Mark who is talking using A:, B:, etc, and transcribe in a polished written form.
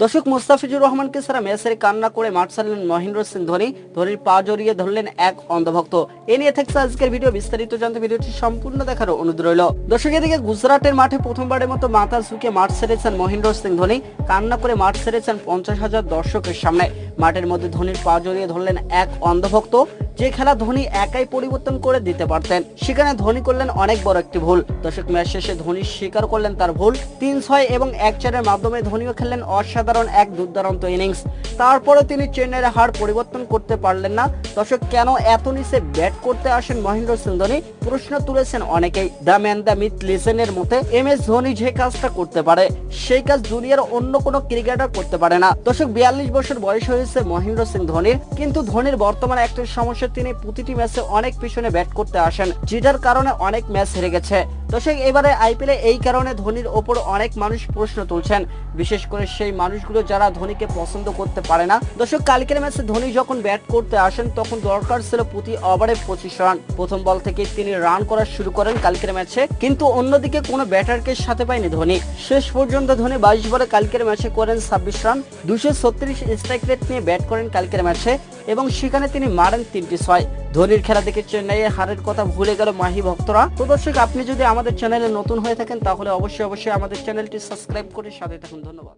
A: দর্শক, মুস্তাফিজুর রহমানকে ছাড়া ম্যাচের কান্না করে মাঠ ছাড়লেন মহেন্দ্র সিং ধোনি। ধোনির পা জড়িয়ে ধরলেন এক অন্ধভক্ত। এ নিয়ে থাকছে আজকের ভিডিও। বিস্তারিত জানতে ভিডিওটি সম্পূর্ণ দেখার অনুরোধ রইল। দর্শক, এদিকে গুজরাটের মাঠে প্রথমবারের মতো মাথা ঝুঁকে মাঠ ছেড়েছেন মহেন্দ্র সিং ধোনি। কান্না করে মাঠ ছেড়েছেন 50,000 দর্শকের সামনে। মাঠের মধ্যে ধোনির পা জড়িয়ে ধরলেন এক অন্ধভক্ত। যে খেলা ধোনি একাই পরিবর্তন করে দিতে পারতেন, সেখানে ধোনি করলেন অনেক বড় একটি ভুল। দর্শক, ম্যাচ শেষে ধোনি স্বীকার করলেন তার ভুল। 3-6 এবং 1-4-এর মাধ্যমে ধোনিও খেললেন অসাধারণ এক দুর্দান্ত ইনিংস। তারপরে তিনি চেন্নাইয়ের হার পরিবর্তন করতে পারলেন না। দর্শক, কেন এত নিচে ব্যাট করতে আসেন মহেন্দ্র সিং ধোনি? প্রশ্ন তুলেছেন অনেকেই। দ্য ম্যান দ্য মিথ লিজেন্ডের মতে MS ধোনি যে কাজটা করতে পারে, সেই কাজ দুনিয়ার অন্য কোনো ক্রিকেটার করতে পারে না। দর্শক, 42 বছর বয়স হয়েছে মহেন্দ্র সিং ধোনির, কিন্তু ধোনির বর্তমানে একটা সমস্যা, তিনি প্রতিটি ম্যাচে অনেক পিছনে ব্যাট করতে আসেন, যেটার কারণে অনেক ম্যাচ হেরে গেছে। দর্শক, এবারে IPL এই কারণে ধোনির ওপর অনেক মানুষ প্রশ্ন তুলছেন, বিশেষ করে সেই মানুষগুলো যারা ধোনিকে পছন্দ করতে পারে না। দর্শক, কালকের ম্যাচে ধোনি যখন ব্যাট করতে আসেন তখন দরকার ছিল প্রতি ওভারে 25 রান। প্রথম বল থেকে তিনি রান করা শুরু করেন কালকের ম্যাচে, কিন্তু অন্যদিকে কোনো ব্যাটারকে সাথে পায়নি ধোনি। শেষ পর্যন্ত ধোনি 22 বলে কালকের ম্যাচে করেন 26 রান। 236 স্ট্রাইক রেট নিয়ে ব্যাট করেন কালকের ম্যাচে এবং সেখানে তিনি মারেন 3টি 6। ধোনির খেলা দেখে চেন্নাইয়ের হারের কথা ভুলে গেল মাহি ভক্তরা। তো দর্শক, আপনি যদি আমাদের চ্যানেলে নতুন হয়ে থাকেন তাহলে অবশ্যই আমাদের চ্যানেলটি সাবস্ক্রাইব করে সাথে থাকুন। ধন্যবাদ।